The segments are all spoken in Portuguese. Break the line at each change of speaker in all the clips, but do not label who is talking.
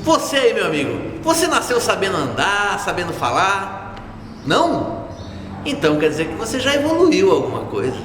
Você aí, meu amigo, você nasceu sabendo andar, sabendo falar? Não? Então quer dizer que você já evoluiu alguma coisa.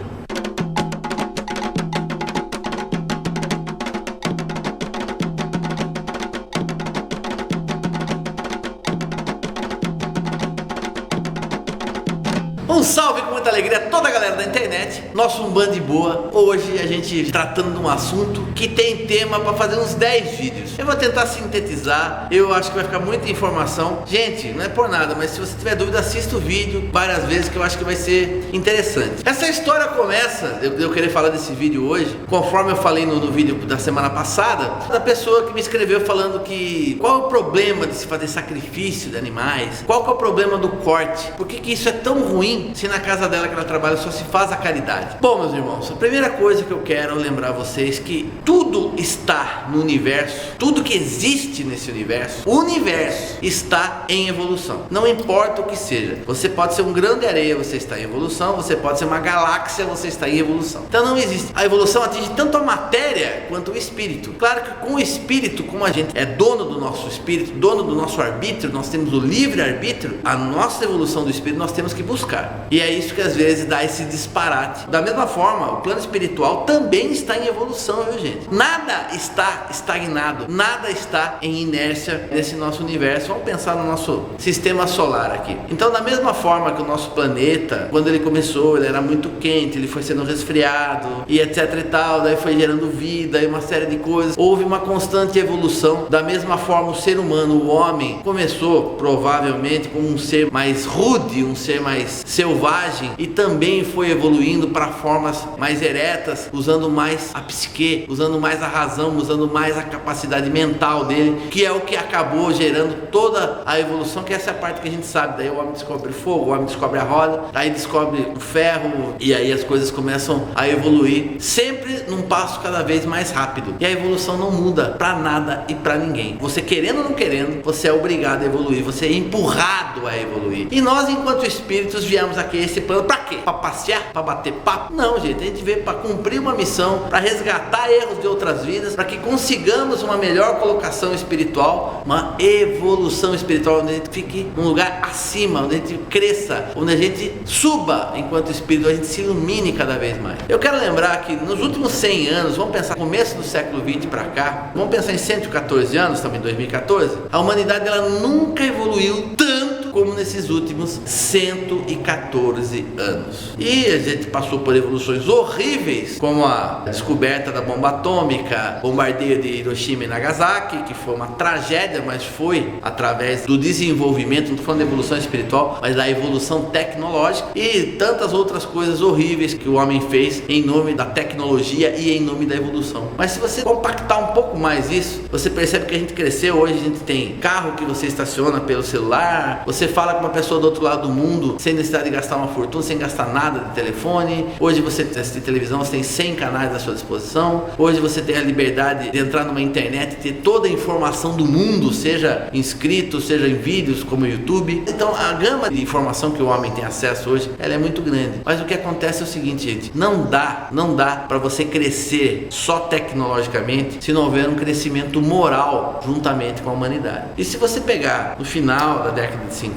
Um salve com muita alegria a toda a galera da internet, nosso Umbanda de Boa. Hoje a gente tratando de um assunto que tem tema para fazer uns 10 vídeos. Eu vou tentar sintetizar, eu acho que vai ficar muita informação. Gente, não é por nada, mas se você tiver dúvida, assista o vídeo várias vezes que eu acho que vai ser interessante. Essa história começa, eu querer falar desse vídeo hoje, conforme eu falei no vídeo da semana passada, da pessoa que me escreveu falando que qual é o problema de se fazer sacrifício de animais, qual que é o problema do corte, por que isso é tão ruim se na casa dela que ela trabalha só se faz a caridade. Bom, meus irmãos, a primeira coisa que eu quero lembrar vocês que tudo está no universo, tudo que existe nesse universo, o universo está em evolução. Não importa o que seja, você pode ser um grão de areia, você está em evolução, você pode ser uma galáxia, você está em evolução. Então não existe. A evolução atinge tanto a matéria quanto o espírito. Claro que com o espírito, como a gente é dono do nosso espírito, dono do nosso arbítrio, nós temos o livre arbítrio, a nossa evolução do espírito nós temos que buscar. E é isso que às vezes dá esse disparate. Da mesma forma, o plano espiritual também está em evolução, viu, gente? Nada está estagnado, nada está em inércia nesse nosso universo. Vamos pensar no nosso sistema solar aqui. Então, da mesma forma que o nosso planeta, quando ele começou, ele era muito quente, ele foi sendo resfriado e etc e tal, daí foi gerando vida e uma série de coisas. Houve uma constante evolução. Da mesma forma, o ser humano, o homem, começou provavelmente como um ser mais rude, um ser mais selvagem, e também foi evoluindo para formas mais eretas, usando mais a psique, usando mais a razão, usando mais a capacidade mental dele, que é o que acabou gerando toda a evolução, que essa é a parte que a gente sabe. Daí o homem descobre o fogo, o homem descobre a roda, aí descobre o ferro, e aí as coisas começam a evoluir, sempre num passo cada vez mais rápido. E a evolução não muda para nada e para ninguém. Você querendo ou não querendo, você é obrigado a evoluir, você é empurrado a evoluir. E nós, enquanto espíritos, viemos aqui esse plano pra quê? Pra passear? Pra bater papo? Não, gente, a gente veio pra cumprir uma missão, pra resgatar erros de outras vidas, pra que consigamos uma melhor colocação espiritual, uma evolução espiritual, onde a gente fique num lugar acima, onde a gente cresça, onde a gente suba enquanto espírito, a gente se ilumine cada vez mais. Eu quero lembrar que nos últimos 100 anos, vamos pensar começo do século 20 pra cá, vamos pensar em 114 anos, também 2014, a humanidade ela nunca evoluiu tanto como nesses últimos 114 anos. E a gente passou por evoluções horríveis, como a descoberta da bomba atômica, bombardeio de Hiroshima e Nagasaki, que foi uma tragédia, mas foi através do desenvolvimento, não estou falando de evolução espiritual, mas da evolução tecnológica, e tantas outras coisas horríveis que o homem fez em nome da tecnologia e em nome da evolução. Mas se você compactar um pouco mais isso, você percebe que a gente cresceu. Hoje a gente tem carro que você estaciona pelo celular, você fala com uma pessoa do outro lado do mundo sem necessidade de gastar uma fortuna, sem gastar nada de telefone. Hoje você assiste televisão, você tem 100 canais à sua disposição. Hoje você tem a liberdade de entrar numa internet e ter toda a informação do mundo, seja inscrito, seja em vídeos como o YouTube. Então a gama de informação que o homem tem acesso hoje, ela é muito grande. Mas o que acontece é o seguinte, gente, não dá para você crescer só tecnologicamente se não houver um crescimento moral juntamente com a humanidade. E se você pegar no final da década de 50,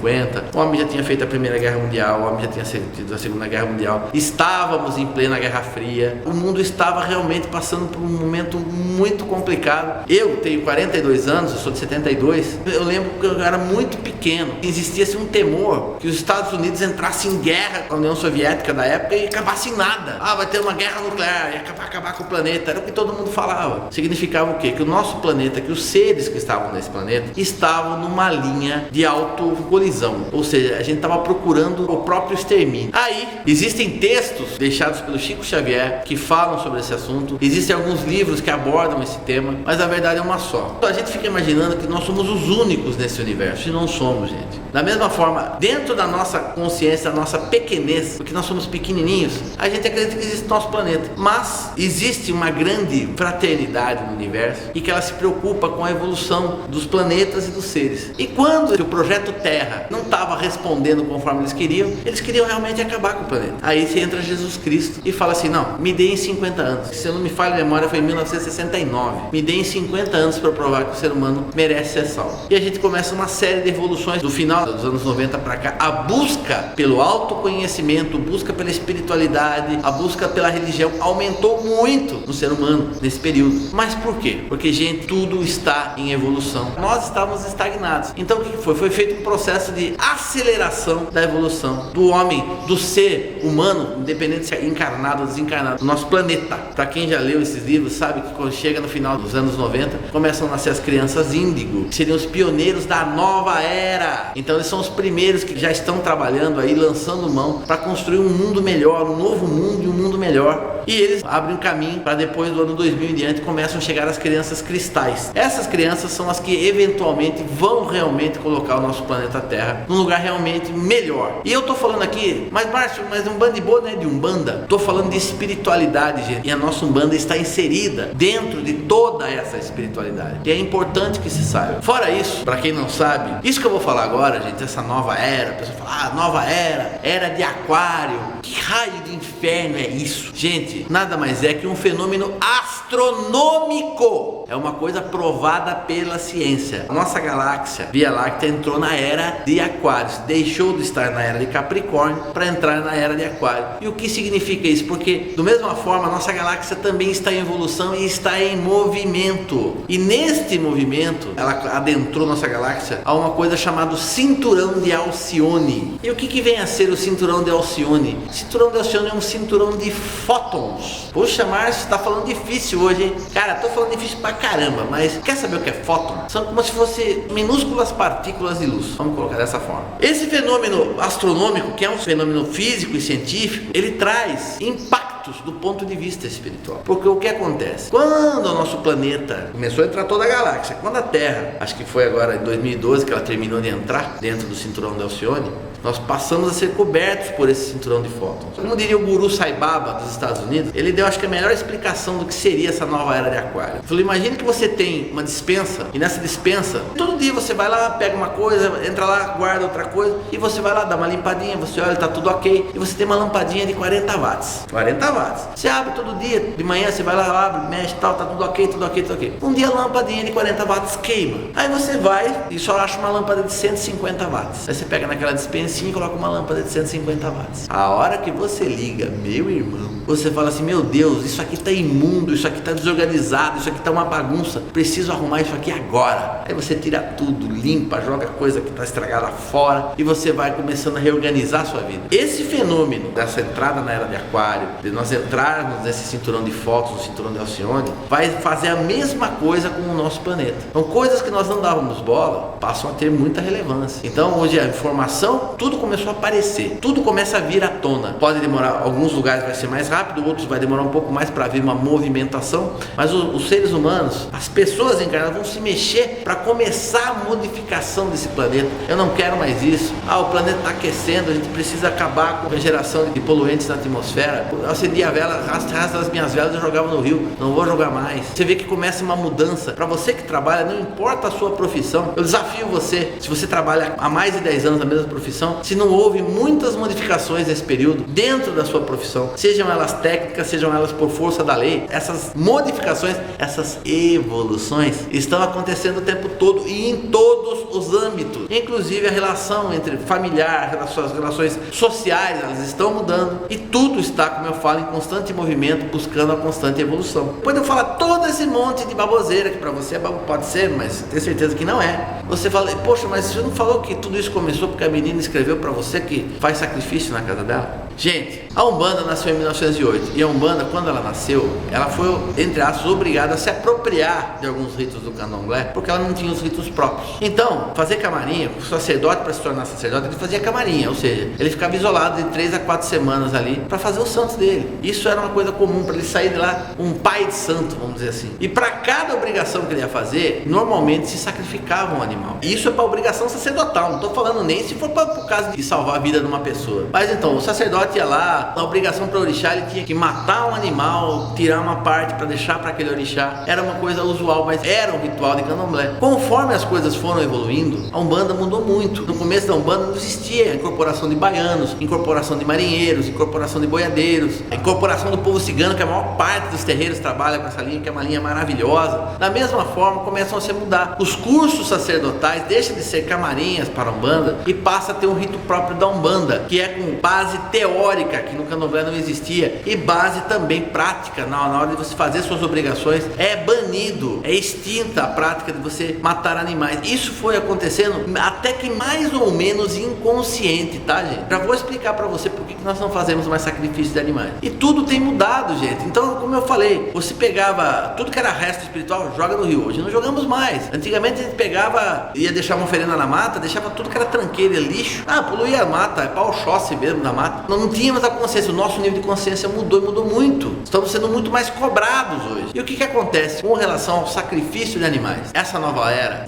o homem já tinha feito a Primeira Guerra Mundial, o homem já tinha tido a Segunda Guerra Mundial, estávamos em plena Guerra Fria, o mundo estava realmente passando por um momento muito complicado. Eu tenho 42 anos, eu sou de 72, eu lembro que eu era muito pequeno, existia-se um temor que os Estados Unidos entrassem em guerra com a União Soviética da época e acabasse em nada. Vai ter uma guerra nuclear, ia acabar com o planeta, era o que todo mundo falava. Significava o quê? Que o nosso planeta, que os seres que estavam nesse planeta, estavam numa linha de autocolisão, ou seja, a gente estava procurando o próprio extermínio. Aí, existem textos deixados pelo Chico Xavier que falam sobre esse assunto, existem alguns livros que abordam esse tema, mas a verdade é uma só. Então, a gente fica imaginando que nós somos os únicos nesse universo, e não somos, gente. Da mesma forma, dentro da nossa consciência, da nossa pequenez, porque nós somos pequenininhos, a gente acredita que existe nosso planeta, mas existe uma grande fraternidade no universo e que ela se preocupa com a evolução dos planetas e dos seres. E quando o projeto Terra Terra não estava respondendo conforme eles queriam realmente acabar com o planeta. Aí entra Jesus Cristo e fala assim: não, me dê em 50 anos. Se eu não me falha a memória, foi em 1969. Me dê em 50 anos para provar que o ser humano merece ser salvo. E a gente começa uma série de evoluções do final dos anos 90 para cá. A busca pelo autoconhecimento, busca pela espiritualidade, a busca pela religião aumentou muito no ser humano nesse período. Mas por quê? Porque, gente, tudo está em evolução. Nós estávamos estagnados. Então o que foi? Foi feito um processo de aceleração da evolução do homem, do ser humano, independente se é encarnado ou desencarnado, do nosso planeta. Para quem já leu esses livros, sabe que quando chega no final dos anos 90, começam a nascer as crianças índigo, que seriam os pioneiros da nova era. Então eles são os primeiros que já estão trabalhando aí, lançando mão para construir um mundo melhor, um novo mundo e um mundo melhor. E eles abrem um caminho para depois do ano 2000 em diante começam a chegar as crianças cristais. Essas crianças são as que eventualmente vão realmente colocar o nosso planeta Terra num lugar realmente melhor. E eu tô falando aqui, mas Márcio, mas um bando de boa não é de Umbanda. Tô falando de espiritualidade, gente. E a nossa Umbanda está inserida dentro de toda essa espiritualidade. E é importante que se saiba. Fora isso, para quem não sabe, isso que eu vou falar agora, gente, essa nova era, a pessoa fala, nova era de Aquário. Que raio de inferno é isso? Gente, nada mais é que um fenômeno astronômico. É uma coisa provada pela ciência. A nossa galáxia, Via Láctea, entrou na era de Aquários, deixou de estar na era de Capricórnio para entrar na era de Aquário. E o que significa isso? Porque, da mesma forma, a nossa galáxia também está em evolução e está em movimento. E neste movimento, ela adentrou nossa galáxia a uma coisa chamada Cinturão de Alcione. E o que vem a ser o Cinturão de Alcione? O Cinturão de Alcione é um cinturão de fótons. Poxa, Márcio, tá falando difícil hoje, hein? Cara, tô falando difícil pra caramba, mas quer saber o que é fóton? São como se fossem minúsculas partículas de luz. Vamos colocar dessa forma. Esse fenômeno astronômico, que é um fenômeno físico e científico, ele traz impactos do ponto de vista espiritual. Porque o que acontece? Quando o nosso planeta começou a entrar toda a galáxia, quando a Terra, acho que foi agora em 2012 que ela terminou de entrar dentro do cinturão de Alcione, nós passamos a ser cobertos por esse cinturão de fótons. Como diria o guru Sai Baba dos Estados Unidos, ele deu, acho que a melhor explicação do que seria essa nova era de Aquário. Ele falou: imagine que você tem uma despensa, e nessa despensa, todo dia você vai lá, pega uma coisa, entra lá, guarda outra coisa, e você vai lá, dá uma limpadinha, você olha, tá tudo ok, e você tem uma lampadinha de 40 watts. 40 watts. Você abre todo dia, de manhã você vai lá, abre, mexe, tal, tá tudo ok, tudo ok, tudo ok. Um dia a lampadinha de 40 watts queima. Aí você vai e só acha uma lâmpada de 150 watts. Aí você pega naquela dispensa e coloca uma lâmpada de 150 watts. A hora que você liga, meu irmão, você fala assim: meu Deus, isso aqui tá imundo, isso aqui tá desorganizado, isso aqui tá uma bagunça, preciso arrumar isso aqui agora. Aí você tira tudo, limpa, joga coisa que tá estragada fora e você vai começando a reorganizar a sua vida. Esse fenômeno dessa entrada na era de Aquário, de nós entrarmos nesse cinturão de fótons, no cinturão de Alcione, vai fazer a mesma coisa com o nosso planeta. Então coisas que nós não dávamos bola passam a ter muita relevância. Então hoje a informação, tudo começou a aparecer, tudo começa a vir à tona. Pode demorar, alguns lugares vai ser mais rápido, outros vai demorar um pouco mais para haver uma movimentação, mas os seres humanos, as pessoas encarnadas vão se mexer para começar a modificação desse planeta. Eu não quero mais isso. O planeta está aquecendo, a gente precisa acabar com a geração de poluentes na atmosfera. Eu acendia a vela, arrasta as minhas velas e jogava no rio, não vou jogar mais. Você vê que começa uma mudança. Para você que trabalha, não importa a sua profissão, eu desafio você, se você trabalha há mais de 10 anos na mesma profissão, se não houve muitas modificações nesse período dentro da sua profissão, sejam elas técnicas, sejam elas por força da lei, essas modificações, essas evoluções estão acontecendo o tempo todo e em todos os âmbitos, inclusive a relação entre familiar, relações sociais, elas estão mudando e tudo está, como eu falo, em constante movimento, buscando a constante evolução. Depois de eu falar todo esse monte de baboseira que para você pode ser, mas tenho certeza que não é. Você fala: poxa, mas você não falou que tudo isso começou porque a menina escreveu para você que faz sacrifício na casa dela? Gente, a Umbanda nasceu em 1908 e a Umbanda, quando ela nasceu, ela foi, entre aspas, obrigada a se apropriar de alguns ritos do candomblé porque ela não tinha os ritos próprios. Então, fazer camarinha, o sacerdote, para se tornar sacerdote, ele fazia camarinha, ou seja, ele ficava isolado de 3 a 4 semanas ali para fazer os santos dele. Isso era uma coisa comum para ele sair de lá um pai de santo, vamos dizer assim. E para cada obrigação que ele ia fazer, normalmente se sacrificava um animal. Isso é para obrigação sacerdotal, não estou falando nem se for por causa de salvar a vida de uma pessoa. Mas então, o sacerdote ia lá, a obrigação para o orixá, ele tinha que matar um animal, tirar uma parte para deixar para aquele orixá. Era uma coisa usual, mas era um ritual de candomblé. Conforme as coisas foram evoluindo, a Umbanda mudou muito. No começo da Umbanda não existia a incorporação de baianos, incorporação de marinheiros, incorporação de boiadeiros, a incorporação do povo cigano, que a maior parte dos terreiros trabalha com essa linha, que é uma linha maravilhosa. Da mesma forma, começam a se mudar. Os cursos sacerdotais deixam de ser camarinhas para a Umbanda e passa a ter um rito próprio da Umbanda, que é com base teórica, que no candomblé não existia, e base também prática. Na hora de você fazer suas obrigações, é banido, é extinta a prática de você matar animais. Isso foi acontecendo até que mais ou menos inconsciente, tá, gente? Já vou explicar para você por que nós não fazemos mais sacrifício de animais. E tudo tem mudado, gente. Então, como eu falei, você pegava tudo que era resto espiritual, joga no rio. Hoje não jogamos mais. Antigamente a gente pegava, ia deixar uma oferenda na mata, deixava tudo que era tranqueira, lixo. Poluía a mata, é pau chosse mesmo da mata. Nós não tínhamos a consciência, o nosso nível de consciência mudou e mudou muito. Estamos sendo muito mais cobrados hoje. E o que acontece com relação ao sacrifício de animais? Essa nova era,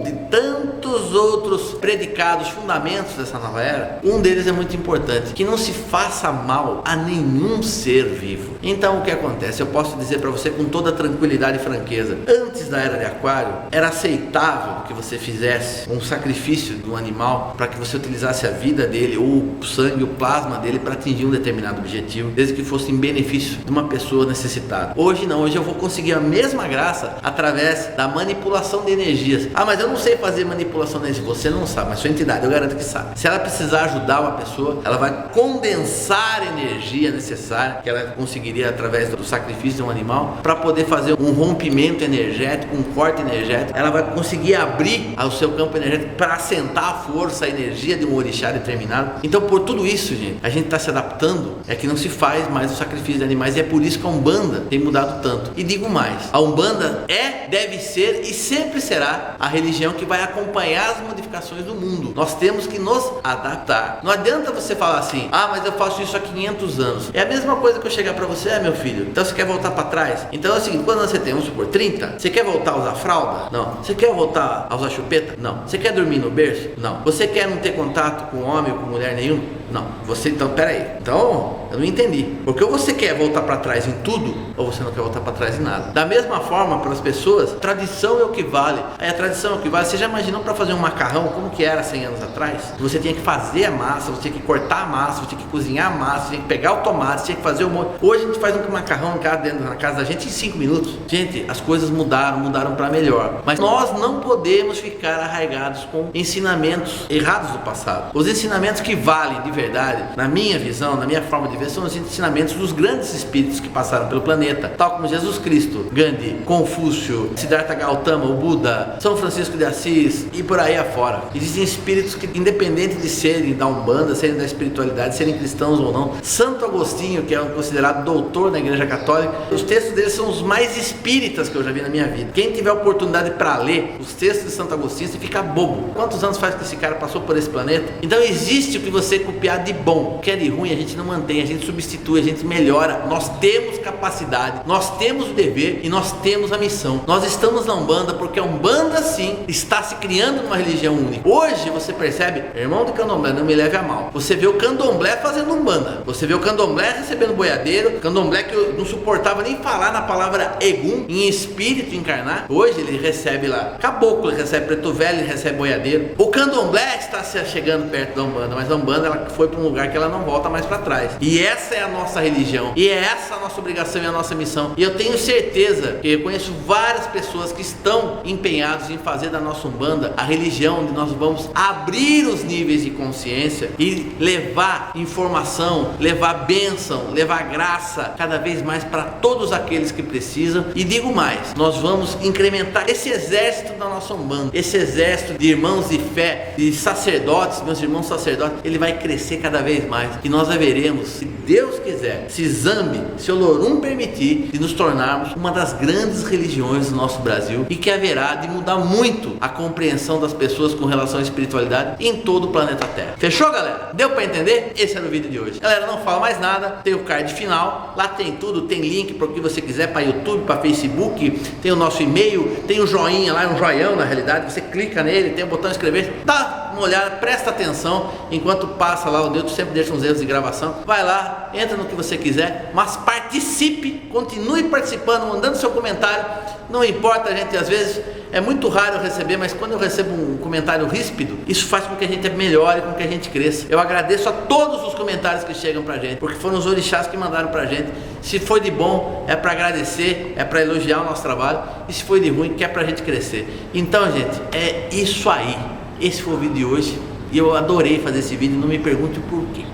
de tantos outros predicados, fundamentos dessa nova era, um deles é muito importante, que não se faça mal a nenhum ser vivo. Então o que acontece? Eu posso dizer para você com toda tranquilidade e franqueza, antes da era de Aquário, era aceitável que você fizesse um sacrifício de um animal para que você utilizasse a vida dele, ou o sangue, o plasma dele, para atingir um determinado objetivo, desde que fosse em benefício de uma pessoa necessitada. Hoje não, hoje eu vou conseguir a mesma graça através da manipulação de energias. Mas eu não sei fazer manipulação de energias. Você não sabe, mas sua entidade, eu garanto que sabe. Se ela precisar ajudar uma pessoa, ela vai condensar a energia necessária que ela conseguiria através do sacrifício de um animal para poder fazer um rompimento energético, um corte energético. Ela vai conseguir abrir o seu campo energético para assentar a força, a energia de um orixá determinado. Então, por tudo isso, gente, a gente está se adaptando, é que não se faz mais o sacrifício de animais, e é por isso que a Umbanda tem mudado tanto. E digo mais, a Umbanda deve ser e sempre será a religião que vai acompanhar as modificações do mundo. Nós temos que nos adaptar. Não adianta você falar assim, mas eu faço isso há 500 anos. É a mesma coisa que eu chegar para você, meu filho, então você quer voltar para trás? Então é o seguinte, quando você tem, vamos supor, 30, você quer voltar a usar fralda? Não. Você quer voltar a usar chupeta? Não. Você quer dormir no berço? Não. Você quer não ter contato com homem ou com mulher nenhum? Não. Você, então, peraí. Então, eu não entendi. Porque ou você quer voltar para trás em tudo, ou você não quer voltar para trás em nada. Da mesma forma, para as pessoas, tradição é o que vale. A tradição é o que vale. Você já imaginou para fazer um macarrão, como que era 100 anos atrás? Você tinha que fazer a massa, você tinha que cortar a massa, você tinha que cozinhar a massa, você tinha que pegar o tomate, você tinha que fazer o molho. Hoje a gente faz um macarrão na casa da gente em 5 minutos. Gente, as coisas mudaram para melhor. Mas nós não podemos ficar arraigados com ensinamentos errados do passado. Os ensinamentos que valem de verdade, na minha visão, na minha forma de ver, são os ensinamentos dos grandes espíritos que passaram pelo planeta, tal como Jesus Cristo, Gandhi, Confúcio, Siddhartha Gautama, o Buda, São Francisco de Assis e por aí afora. Existem espíritos que, independente de serem da Umbanda, serem da espiritualidade, serem cristãos ou não, Santo Agostinho, que é considerado doutor na Igreja Católica, os textos dele são os mais espíritas que eu já vi na minha vida. Quem tiver oportunidade para ler os textos de Santo Agostinho, você fica bobo. Quantos anos faz que esse cara passou por esse planeta? Então existe o que você copiar de bom. O que é de ruim a gente não mantém, a gente substitui, a gente melhora. Nós temos capacidade, nós temos o dever e nós temos a missão. Nós estamos na Umbanda porque a Umbanda sim está se criando uma religião única. Hoje você percebe, irmão do candomblé, não me leve a mal, você vê o candomblé fazendo Umbanda, você vê o candomblé recebendo boiadeiro, candomblé que eu não suportava nem falar na palavra Egum, em espírito encarnar. Hoje ele recebe lá caboclo, ele recebe preto velho, ele recebe boiadeiro. O candomblé está se chegando perto da Umbanda, mas a Umbanda ela foi para um lugar que ela não volta mais para trás. E essa é a nossa religião, e é essa a nossa obrigação e a nossa missão. E eu tenho certeza que eu conheço várias pessoas que estão empenhadas em fazer da nossa Umbanda a religião onde nós vamos abrir os níveis de consciência e levar informação, levar bênção, levar graça cada vez mais para todos aqueles que precisam. E digo mais, nós vamos incrementar esse exército da nossa Umbanda, esse exército de irmãos de fé, de sacerdotes, meus irmãos sacerdotes, ele vai crescer cada vez mais, e nós haveremos, se Deus quiser, se Zambi, se Olorum permitir, de nos tornarmos uma das grandes religiões do nosso Brasil, e que haverá de mudar muito a compreensão das pessoas com relação à espiritualidade em todo o planeta Terra. Fechou, galera? Deu para entender? Esse era o vídeo de hoje. Galera, não fala mais nada, tem o card final, lá tem tudo, tem link para o que você quiser, para YouTube, para Facebook, tem o nosso e-mail, tem o joinha lá, um joião na realidade, você clica nele, tem o botão inscrever, dá uma olhada, presta atenção, enquanto passa lá o dedo, sempre deixa uns erros de gravação, vai lá, gostar, entra no que você quiser, mas participe, continue participando, mandando seu comentário. Não importa, gente, às vezes é muito raro eu receber, mas quando eu recebo um comentário ríspido, isso faz com que a gente melhore, com que a gente cresça. Eu agradeço a todos os comentários que chegam pra gente, porque foram os orixás que mandaram pra gente. Se foi de bom, é para agradecer, é para elogiar o nosso trabalho, e se foi de ruim, que é pra gente crescer. Então, gente, é isso aí. Esse foi o vídeo de hoje, e eu adorei fazer esse vídeo, não me pergunte o porquê.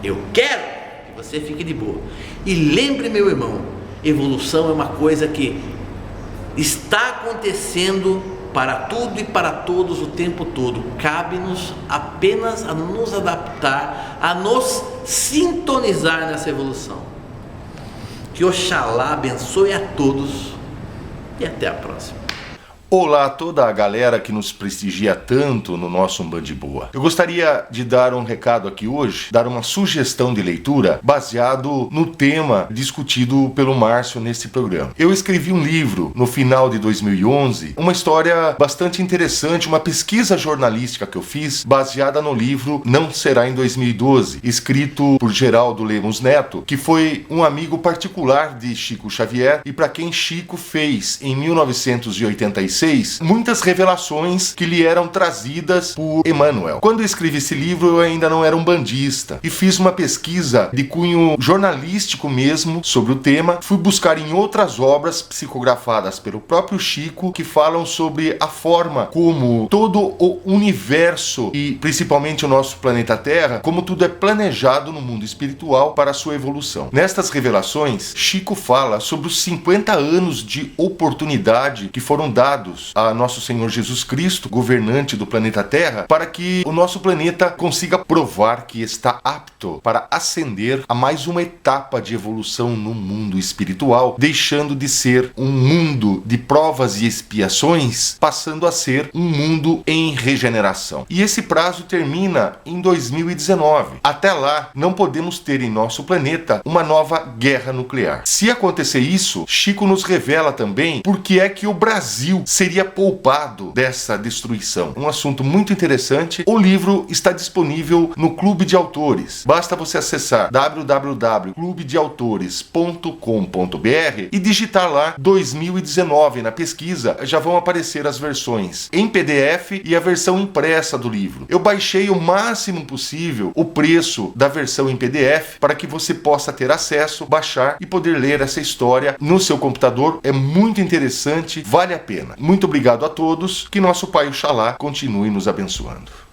Eu quero que você fique de boa. E lembre, meu irmão, evolução é uma coisa que está acontecendo para tudo e para todos o tempo todo. Cabe-nos apenas a nos adaptar, a nos sintonizar nessa evolução. Que Oxalá abençoe a todos e até a próxima.
Olá a toda a galera que nos prestigia tanto no nosso Umbanda Boa. Eu gostaria de dar um recado aqui hoje, dar uma sugestão de leitura baseado no tema discutido pelo Márcio nesse programa. Eu escrevi um livro no final de 2011, uma história bastante interessante, uma pesquisa jornalística que eu fiz baseada no livro Não Será em 2012, escrito por Geraldo Lemos Neto, que foi um amigo particular de Chico Xavier e para quem Chico fez em 1986 muitas revelações que lhe eram trazidas por Emmanuel. Quando eu escrevi esse livro, eu ainda não era um bandista e fiz uma pesquisa de cunho jornalístico mesmo sobre o tema. Fui buscar em outras obras psicografadas pelo próprio Chico que falam sobre a forma como todo o universo e principalmente o nosso planeta Terra, como tudo é planejado no mundo espiritual para a sua evolução. Nestas revelações, Chico fala sobre os 50 anos de oportunidade que foram dados a nosso Senhor Jesus Cristo, governante do planeta Terra, para que o nosso planeta consiga provar que está apto para ascender a mais uma etapa de evolução no mundo espiritual, deixando de ser um mundo de provas e expiações, passando a ser um mundo em regeneração. E esse prazo termina em 2019. Até lá, não podemos ter em nosso planeta uma nova guerra nuclear. Se acontecer isso, Chico nos revela também por que é que o Brasil seria poupado dessa destruição. Um assunto muito interessante. O livro está disponível no Clube de Autores. Basta você acessar www.clubedeautores.com.br e digitar lá 2019 na pesquisa. Já vão aparecer as versões em PDF e a versão impressa do livro. Eu baixei o máximo possível o preço da versão em PDF para que você possa ter acesso, baixar e poder ler essa história no seu computador. É muito interessante, vale a pena. Muito obrigado a todos, que nosso Pai Oxalá continue nos abençoando.